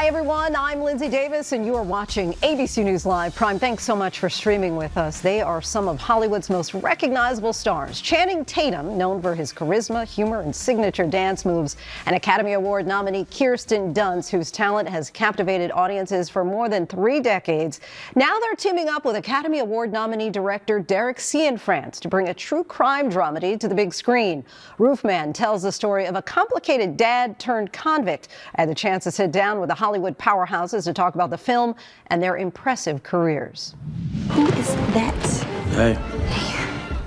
Hi, everyone. I'm Linsey Davis, and you are watching ABC News Live Prime. Thanks so much for streaming with us. They are some of Hollywood's most recognizable stars. Channing Tatum, known for his charisma, humor, and signature dance moves, and Academy Award nominee Kirsten Dunst, whose talent has captivated audiences for more than 3 decades. Now they're teaming up with Academy Award nominee director Derek Cianfrance to bring a true crime dramedy to the big screen. Roofman tells the story of a complicated dad turned convict. I had the chance to sit down with the Hollywood powerhouses to talk about the film and their impressive careers. Who is that? Hey.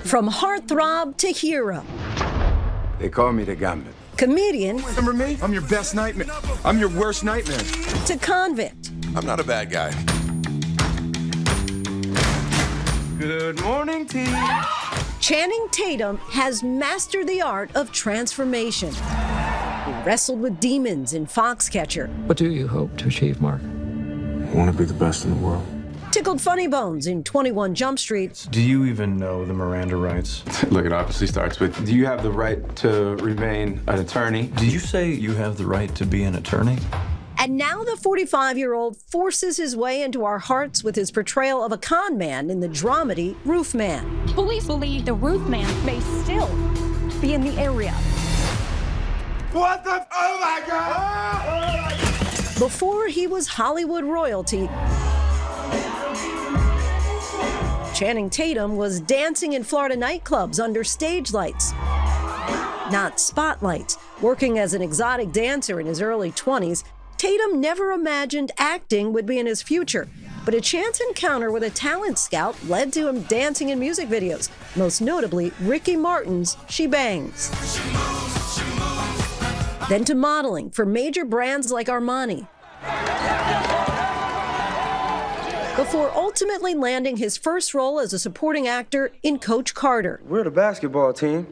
From heartthrob to hero. They call me the Gambit. Comedian. Remember me? I'm your best nightmare. I'm your worst nightmare. To convict. I'm not a bad guy. Good morning, team. Channing Tatum has mastered the art of transformation. He wrestled with demons in Foxcatcher. What do you hope to achieve, Mark? I want to be the best in the world. Tickled funny bones in 21 Jump Street. Do you even know the Miranda rights? Look, it obviously starts with, do you have the right to remain an attorney? Did you say you have the right to be an attorney? And now the 45-year-old forces his way into our hearts with his portrayal of a con man in the dramedy Roofman. Police believe the Roofman may still be in the area. What the? Oh my God! Before he was Hollywood royalty, Channing Tatum was dancing in Florida nightclubs under stage lights, not spotlights. Working as an exotic dancer in his early 20s, Tatum never imagined acting would be in his future. But a chance encounter with a talent scout led to him dancing in music videos, most notably Ricky Martin's She Bangs. Then to modeling for major brands like Armani. Before ultimately landing his first role as a supporting actor in Coach Carter. We're the basketball team.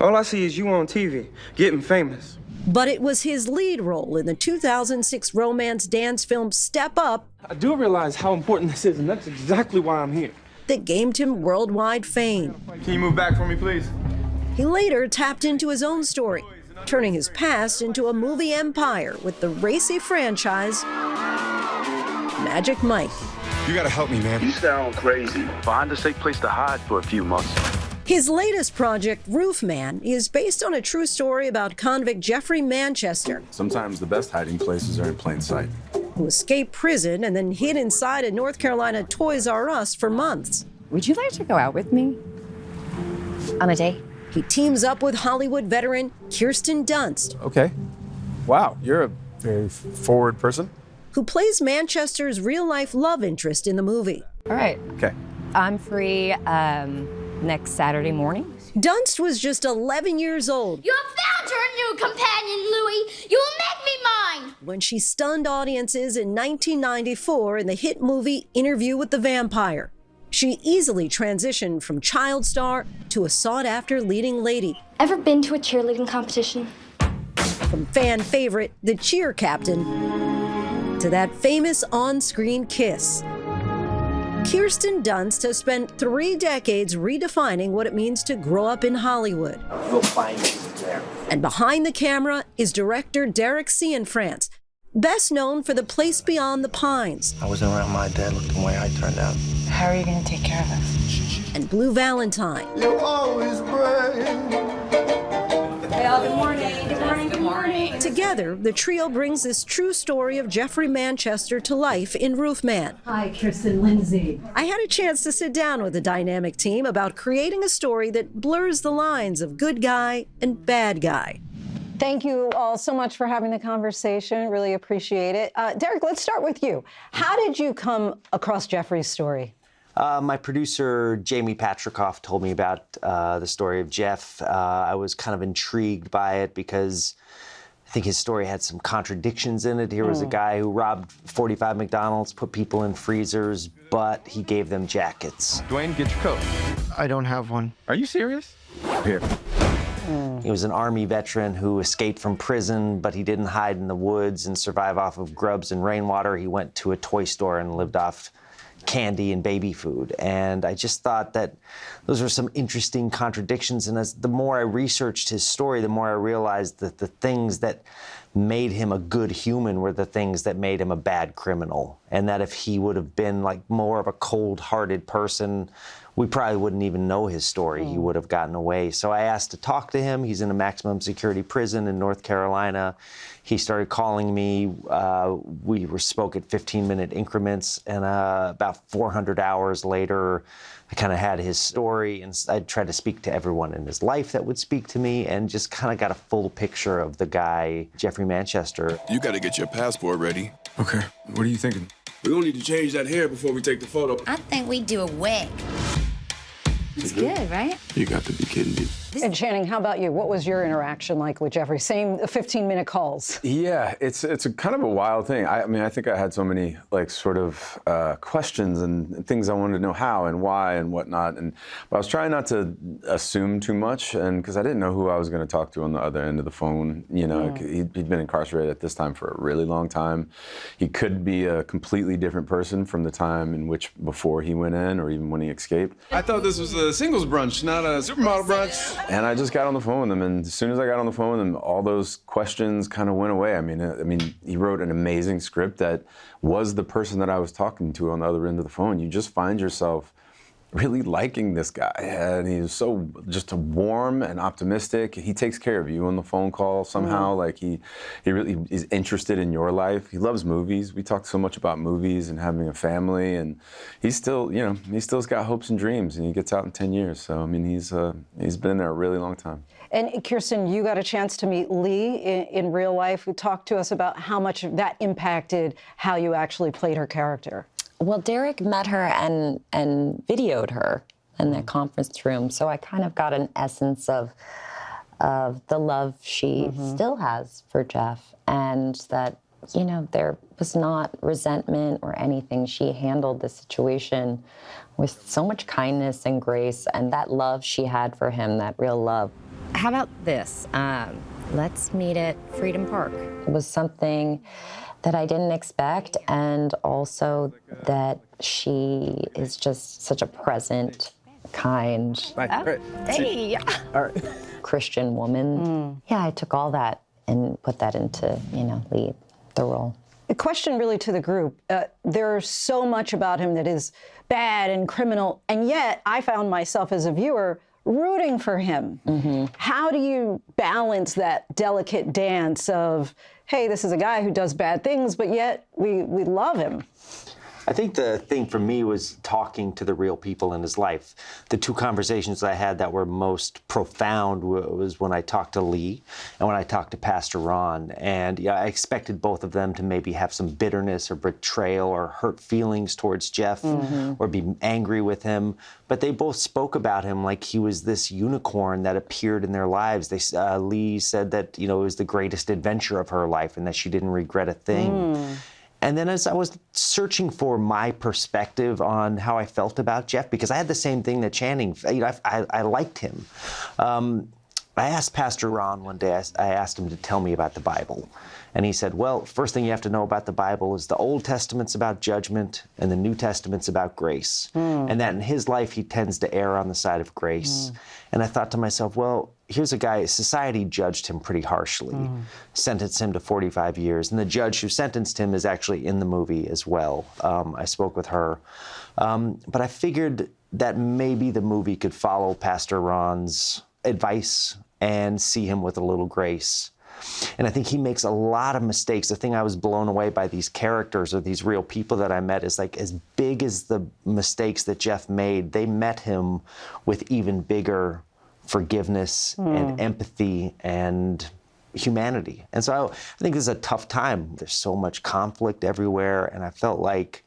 All I see is you on TV, getting famous. But it was his lead role in the 2006 romance dance film Step Up. I do realize how important this is, and that's exactly why I'm here. That gained him worldwide fame. Can you move back for me, please? He later tapped into his own story, turning his past into a movie empire with the racy franchise Magic Mike. You gotta help me, man. You sound crazy. Find a safe place to hide for a few months. His latest project, Roofman, is based on a true story about convict Jeffrey Manchester, Sometimes the best hiding places are in plain sight. who escaped prison and then hid inside a North Carolina Toys R Us for months. Would you like to go out with me? On a date? He teams up with Hollywood veteran Kirsten Dunst, Okay. Wow, you're a very forward person. who plays Manchester's real-life love interest in the movie. All right. Okay. I'm free next Saturday morning. Dunst was just 11 years old You have found your new companion, Louis. You will make me mine. when she stunned audiences in 1994 in the hit movie Interview with the Vampire. She easily transitioned from child star to a sought-after leading lady. Ever been to a cheerleading competition? From fan favorite, the cheer captain, to that famous on-screen kiss. Kirsten Dunst has spent 3 decades redefining what it means to grow up in Hollywood. We'll find you there. And behind the camera is director Derek Cianfrance, best known for The Place Beyond the Pines I wasn't around my dad looked the way I turned out. How are you going to take care of us? and Blue Valentine. You always bring. Hey, all, good morning. Good morning. Good morning. Together, the trio brings this true story of Jeffrey Manchester to life in Roofman. Hi, Kirsten Lindsey. I had a chance to sit down with the dynamic team about creating a story that blurs the lines of good guy and bad guy. Thank you all so much for having the conversation. Really appreciate it. Derek, let's start with you. How did you come across Jeffrey's story? My producer, Jamie Patrikoff, told me about the story of Jeff. I was kind of intrigued by it because I think his story had some contradictions in it. Here was a guy who robbed 45 McDonald's, put people in freezers, but he gave them jackets. Dwayne, get your coat. I don't have one. Are you serious? Here. He was an Army veteran who escaped from prison, but he didn't hide in the woods and survive off of grubs and rainwater. He went to a toy store and lived off candy and baby food. And I just thought that those were some interesting contradictions. And as the more I researched his story, the more I realized that the things that made him a good human were the things that made him a bad criminal. And that if he would have been like more of a cold-hearted person, we probably wouldn't even know his story. He would have gotten away. So I asked to talk to him. He's in a maximum security prison in North Carolina. He started calling me. We spoke at 15-minute increments, and about 400 hours later, I kind of had his story, and I tried to speak to everyone in his life that would speak to me, and just kind of got a full picture of the guy, Jeffrey Manchester. You got to get your passport ready. Okay, what are you thinking? We're going to need to change that hair before we take the photo. I think we do a wig. It's good, right? You got to be kidding me. And Channing, how about you? What was your interaction like with Jeffrey? Same 15-minute calls. Yeah, it's a kind of a wild thing. I mean, I think I had so many like sort of questions and things I wanted to know how and why and whatnot. And but I was trying not to assume too much, and because I didn't know who I was going to talk to on the other end of the phone. You know, he'd been incarcerated at this time for a really long time. He could be a completely different person from the time in which before he went in, or even when he escaped. I thought this was a singles brunch, not a supermodel brunch. And I just got on the phone with him, and as soon as I got on the phone with him, all those questions kind of went away. I mean, he wrote an amazing script that was the person that I was talking to on the other end of the phone. You just find yourself really liking this guy, and he's so just warm and optimistic. He takes care of you on the phone call somehow. Like he really is interested in your life. He loves movies. We talk so much about movies and having a family, and he's still, you know, he still's got hopes and dreams, and he gets out in 10 years. So I mean, he's been there a really long time. And Kirsten, you got a chance to meet Lee in real life. Talk to us about how much that impacted how you actually played her character. Well, Derek met her and videoed her in the conference room, so I kind of got an essence of the love she still has for Jeff, and that, you know, there was not resentment or anything. She handled the situation with so much kindness and grace, and that love she had for him, that real love. How about this? Let's meet at Freedom Park. It was something that I didn't expect, and also that she is just such a present, kind, Christian woman. Yeah, I took all that and put that into, you know, the role. A question really to the group. There's so much about him that is bad and criminal, and yet I found myself as a viewer rooting for him. How do you balance that delicate dance of, hey, this is a guy who does bad things, but yet we love him? I think the thing for me was talking to the real people in his life. The two conversations I had that were most profound was when I talked to Lee and when I talked to Pastor Ron. And yeah, I expected both of them to maybe have some bitterness or betrayal or hurt feelings towards Jeff or be angry with him. But they both spoke about him like he was this unicorn that appeared in their lives. Lee said that, you know, it was the greatest adventure of her life and that she didn't regret a thing. And then as I was searching for my perspective on how I felt about Jeff, because I had the same thing that Channing, you know, I liked him. I asked Pastor Ron one day, I asked him to tell me about the Bible. And he said, well, first thing you have to know about the Bible is the Old Testament's about judgment and the New Testament's about grace. And that in his life, he tends to err on the side of grace. And I thought to myself, well, here's a guy, society judged him pretty harshly, sentenced him to 45 years. And the judge who sentenced him is actually in the movie as well. I spoke with her. But I figured that maybe the movie could follow Pastor Ron's advice and see him with a little grace. And I think he makes a lot of mistakes. The thing I was blown away by these characters or these real people that I met is like as big as the mistakes that Jeff made, they met him with even bigger forgiveness and empathy and humanity. And so I think this is a tough time. There's so much conflict everywhere, and I felt like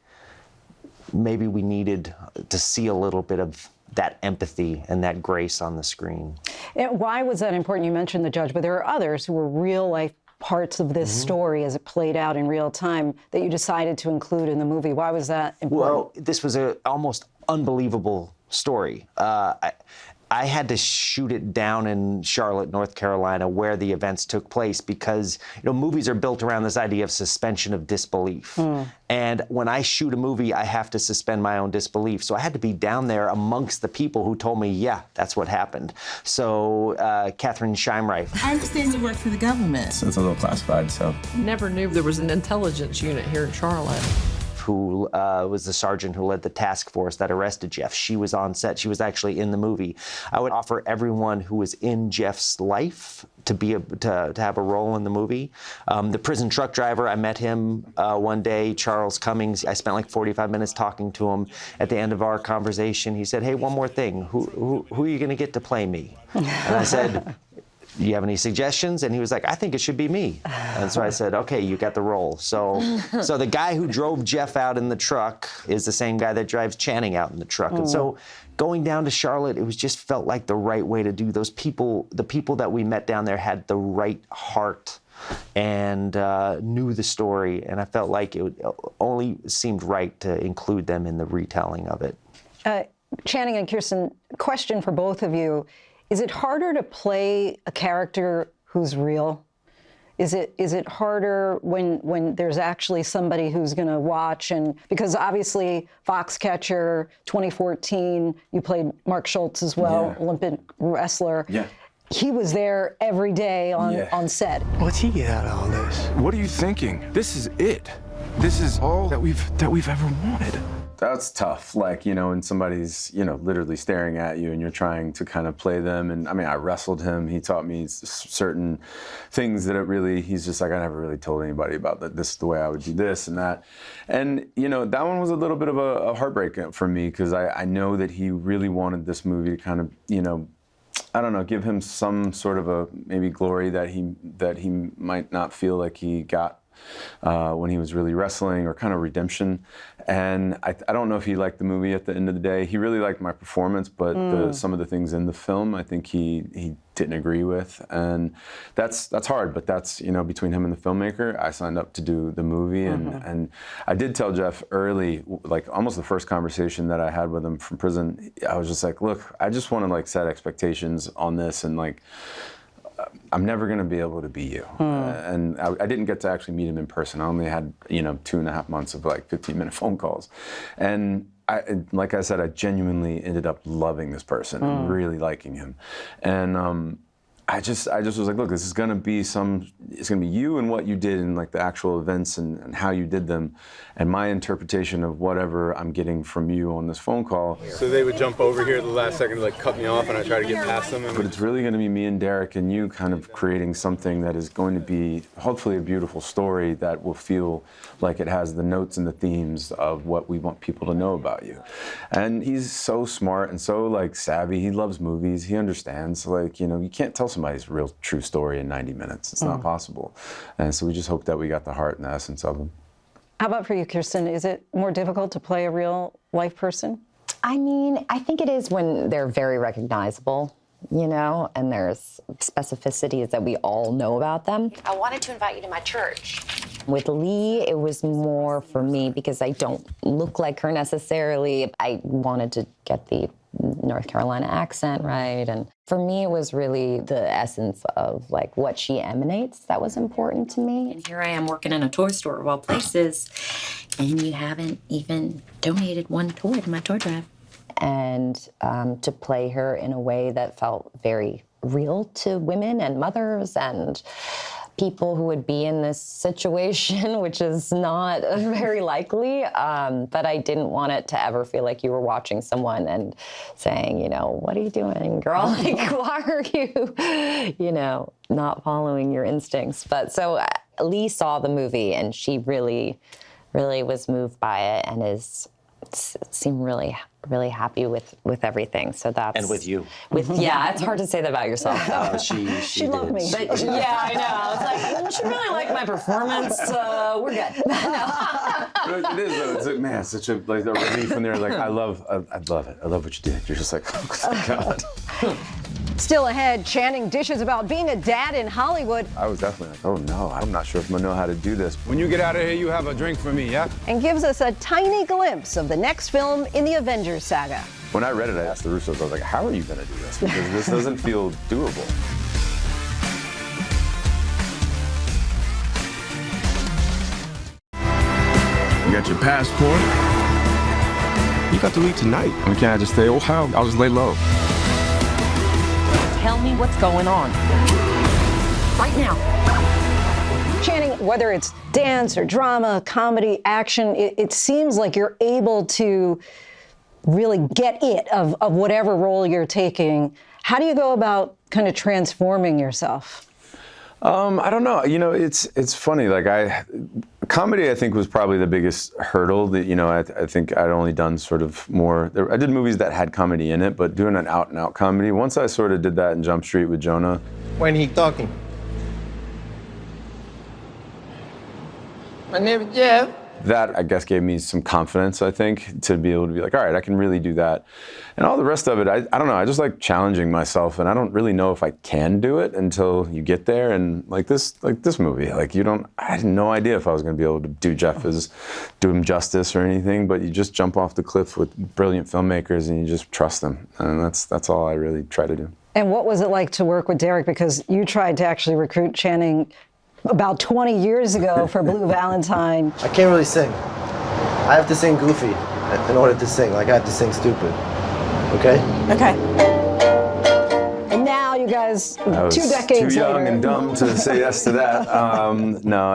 maybe we needed to see a little bit of that empathy and that grace on the screen. And why was that important? You mentioned the judge, but there are others who were real-life parts of this story as it played out in real time that you decided to include in the movie. Why was that important? Well, this was an almost unbelievable story. I had to shoot it down in Charlotte, North Carolina, where the events took place, because movies are built around this idea of suspension of disbelief. And when I shoot a movie, I have to suspend my own disbelief. So I had to be down there amongst the people who told me, yeah, that's what happened. So Catherine Scheimreif. I understand you work for the government. So it's a little classified, so. Never knew there was an intelligence unit here in Charlotte. Who was the sergeant who led the task force that arrested Jeff. She was on set. She was actually in the movie. I would offer everyone who was in Jeff's life to have a role in the movie. The prison truck driver, I met him one day, Charles Cummings. I spent like 45 minutes talking to him. At the end of our conversation, he said, "Hey, one more thing. Who are you going to get to play me?" And I said, "Do you have any suggestions?" And he was like, "I think it should be me." And so I said, "Okay, you got the role." So the guy who drove Jeff out in the truck is the same guy that drives Channing out in the truck. And so going down to Charlotte, it just felt like the right way to do. Those people, the people that we met down there had the right heart and knew the story. And I felt like it only seemed right to include them in the retelling of it. Channing and Kirsten, question for both of you. Is it harder to play a character who's real? Is it harder when there's actually somebody who's going to watch? And because obviously Foxcatcher 2014, you played Mark Schultz as well, Olympic wrestler. Yeah. He was there every day on set. What's he get out of all this? What are you thinking? This is it. This is all that we've ever wanted. That's tough, like, and somebody's, literally staring at you and you're trying to kind of play them. And I mean, I wrestled him. He taught me certain things that he's just like, I never really told anybody about that. This is the way I would do this and that. And, that one was a little bit of a heartbreak for me, because I know that he really wanted this movie to kind of, I don't know, give him some sort of a maybe glory that he might not feel like he got when he was really wrestling, or kind of redemption. And I don't know if he liked the movie at the end of the day. He really liked my performance, but some of the things in the film, I think he didn't agree with. And that's hard, but that's, between him and the filmmaker. I signed up to do the movie, and I did tell Jeff early, like almost the first conversation that I had with him from prison, I was just like, look, I just want to like set expectations on this, and like, I'm never going to be able to be you. And I didn't get to actually meet him in person. I only had, 2.5 months of like 15-minute phone calls. And like I said, I genuinely ended up loving this person and really liking him. And I just was like, look, this is going to be it's going to be you and what you did in like the actual events and how you did them, and my interpretation of whatever I'm getting from you on this phone call. So they would jump over here at the last second to like cut me off, and I try to get past them. But it's really going to be me and Derek and you kind of creating something that is going to be hopefully a beautiful story that will feel like it has the notes and the themes of what we want people to know about you. And he's so smart and so like savvy. He loves movies. He understands, like, you can't tell somebody's real true story in 90 minutes. It's not possible. And so we just hope that we got the heart and the essence of them. How about for you, Kirsten? Is it more difficult to play a real life person? I mean, I think it is when they're very recognizable, and there's specificities that we all know about them. I wanted to invite you to my church. With Lee, it was more for me because I don't look like her necessarily. I wanted to get the North Carolina accent right. And for me, it was really the essence of like what she emanates that was important to me. And here I am working in a toy store of all places, and you haven't even donated one toy to my toy drive. And to play her in a way that felt very real to women and mothers and people who would be in this situation, which is not very likely. But I didn't want it to ever feel like you were watching someone and saying, what are you doing, girl? Like, why are you, not following your instincts? But so Lee saw the movie and she really, really was moved by it and seemed really, really happy with everything. So that's... And with you. Yeah, it's hard to say that about yourself. She loved me. But, yeah, I know. It's like, she really liked my performance. We're good. It is, though. It's like, man, such a relief when they're like, I love it. I love what you did. You're just like, oh, God. Still ahead, Channing dishes about being a dad in Hollywood. I was definitely like, oh, no, I'm not sure if I'm going to know how to do this. When you get out of here, you have a drink for me, yeah? And gives us a tiny glimpse of the next film in the Avengers saga. When I read it, I asked the Russos, I was like, how are you going to do this? Because this doesn't feel doable. You got your passport? You got to leave tonight. We can't just stay, oh, how? I'll just lay low. Tell me what's going on. Right now. Channing, whether it's dance or drama, comedy, action, it seems like you're able to really get it of whatever role you're taking. How do you go about kind of transforming yourself? I don't know. You know, it's funny. Like comedy, I think, was probably the biggest hurdle. That, you know, I think I'd only done sort of more. I did movies that had comedy in it, but doing an out-and-out comedy. Once I sort of did that in Jump Street with Jonah. When he talking? My name is Jeff. That, I guess, gave me some confidence, I think, to be able to be like, all right, I can really do that. And all the rest of it, I don't know, I just like challenging myself, and I don't really know if I can do it until you get there. And like this movie, I had no idea if I was going to be able to do him justice or anything, but you just jump off the cliff with brilliant filmmakers and you just trust them. And that's all I really try to do. And what was it like to work with Derek? Because you tried to actually recruit Channing about 20 years ago for Blue Valentine. I can't really sing. I have to sing goofy in order to sing. Like, I have to sing stupid. Okay? Okay. And now you guys, 2 decades too young later. and dumb to say yes to that. No,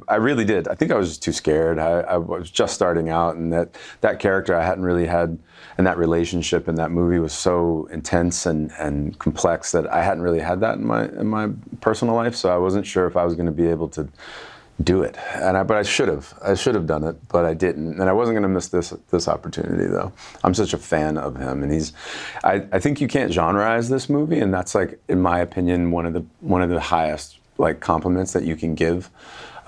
I really did. I think I was just too scared. I was just starting out, and that character I hadn't really had, and that relationship in that movie was so intense and complex that I hadn't really had that in my personal life. So I wasn't sure if I was going to be able to do it. But I should have. I should have done it, but I didn't. And I wasn't going to miss this opportunity, though. I'm such a fan of him, and I think you can't genreize this movie, and that's, like, in my opinion, one of the highest, like, compliments that you can give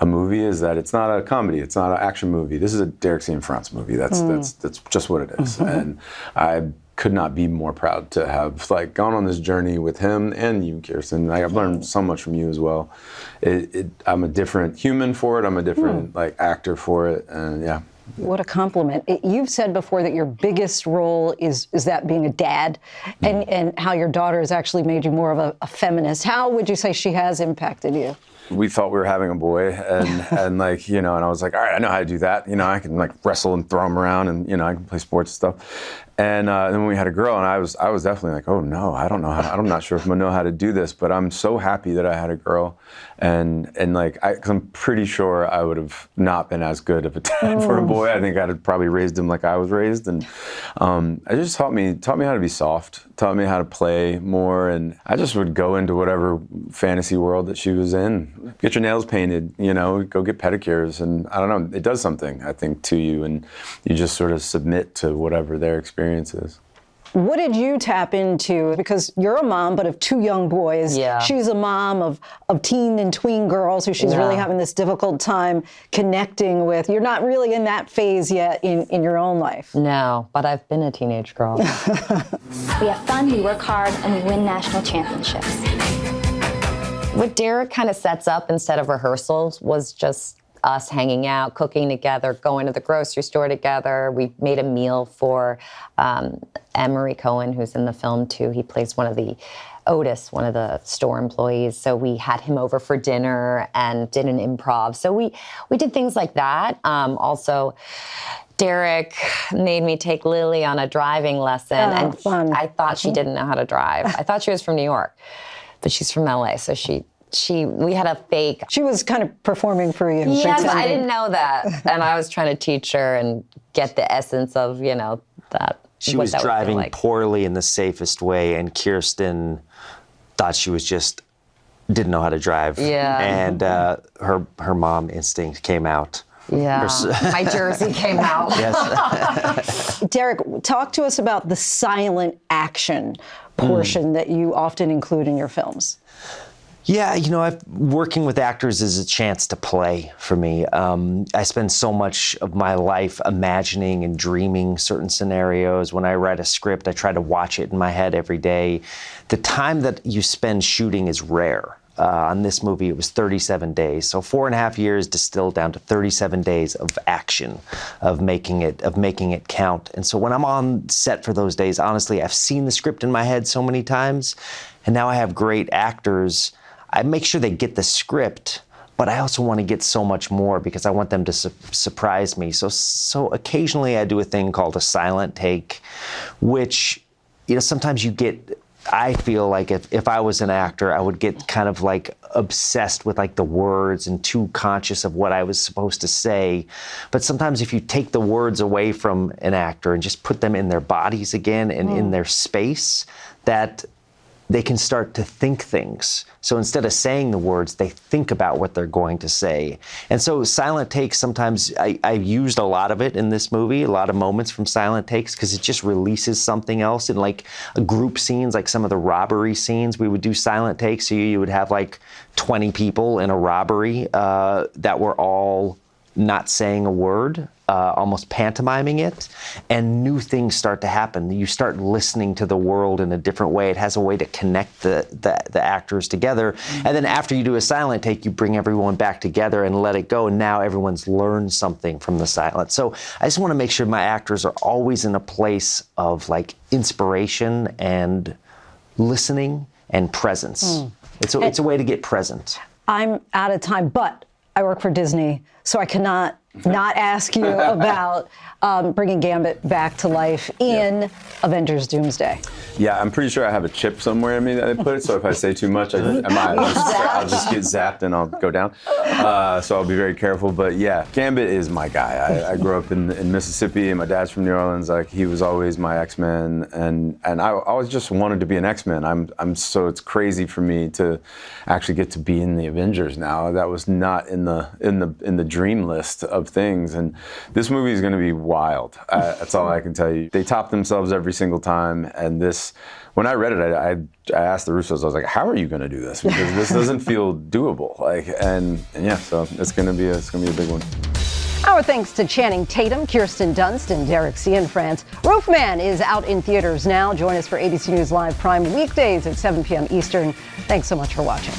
a movie, is that it's not a comedy, it's not an action movie. This is a Derek Cianfrance movie. That's just what it is. Mm-hmm. And I could not be more proud to have, like, gone on this journey with him and you, Kirsten. I've learned so much from you as well. I'm a different human for it. I'm a different like actor for it, and yeah. What a compliment. You've said before that your biggest role is that being a dad, and how your daughter has actually made you more of a feminist. How would you say she has impacted you? We thought we were having a boy, and like, you know, and I was like, all right, I know how to do that. You know, I can like wrestle and throw him around, and, you know, I can play sports and stuff. And then when we had a girl, and I was definitely like, oh no, I'm not sure if I'm gonna know how to do this, but I'm so happy that I had a girl, and like, I'm pretty sure I would have not been as good of a dad for a boy. I think I'd have probably raised him like I was raised, and it just taught me how to be soft, taught me how to play more, and I just would go into whatever fantasy world that she was in. Get your nails painted, you know, go get pedicures, and I don't know, it does something, I think, to you, and you just sort of submit to whatever their experience is. What did you tap into? Because you're a mom, but of 2 young boys. Yeah. She's a mom of teen and tween girls who she's really having this difficult time connecting with. You're not really in that phase yet in your own life. No, but I've been a teenage girl. We have fun, we work hard, and we win national championships. What Derek kind of sets up instead of rehearsals was just us hanging out, cooking together, going to the grocery store together. We made a meal for Emery Cohen, who's in the film too. He plays Otis, one of the store employees. So we had him over for dinner and did an improv. So we did things like that. Also, Derek made me take Lily on a driving lesson, and fun. I thought she didn't know how to drive. I thought she was from New York, but she's from LA, so we had a fake. She was kind of performing for you. Yes, I didn't know that. And I was trying to teach her and get the essence of, you know, that. She was driving poorly in the safest way, and Kirsten thought she was just didn't know how to drive. Yeah. And her mom instinct came out. Yeah, my jersey came out. Yes. Derek, talk to us about the silent action portion that you often include in your films. Yeah, you know, working with actors is a chance to play for me. I spend so much of my life imagining and dreaming certain scenarios. When I write a script, I try to watch it in my head every day. The time that you spend shooting is rare. on this movie, it was 37 days. So 4.5 years distilled down to 37 days of action, of making it count. And so when I'm on set for those days, honestly, I've seen the script in my head so many times, and now I have great actors. I make sure they get the script, but I also want to get so much more because I want them to surprise me. So occasionally I do a thing called a silent take, which, sometimes you get, I feel like if I was an actor, I would get kind of like obsessed with like the words and too conscious of what I was supposed to say. But sometimes if you take the words away from an actor and just put them in their bodies again and in their space, that they can start to think things. So instead of saying the words, they think about what they're going to say. And so silent takes, sometimes I used a lot of it in this movie, a lot of moments from silent takes, because it just releases something else. In like group scenes, like some of the robbery scenes, we would do silent takes. So you would have like 20 people in a robbery that were all not saying a word, almost pantomiming it, and new things start to happen. You start listening to the world in a different way. It has a way to connect the actors together. And then after you do a silent take, you bring everyone back together and let it go. And now everyone's learned something from the silence. So I just want to make sure my actors are always in a place of like inspiration and listening and presence. It's a way to get present. I'm out of time, but I work for Disney, so I cannot not ask you about bringing Gambit back to life in Avengers Doomsday. Yeah, I'm pretty sure I have a chip somewhere in me that I put it, so if I say too much, I'll just get zapped and I'll go down. So I'll be very careful. But yeah, Gambit is my guy. I grew up in Mississippi, and my dad's from New Orleans. Like, he was always my X-Men, and I always just wanted to be an X-Men. So it's crazy for me to actually get to be in the Avengers now. That was not in the dream list of things, and this movie is going to be wild. That's all I can tell you. They top themselves every single time, and this, when I read it, I asked the Russos, I was like, how are you going to do this? Because this doesn't feel doable. And yeah, so it's going to be a big one. Our thanks to Channing Tatum, Kirsten Dunst, and Derek Cianfrance. Roofman is out in theaters now. Join us for ABC News Live Prime weekdays at 7 p.m. Eastern. Thanks so much for watching.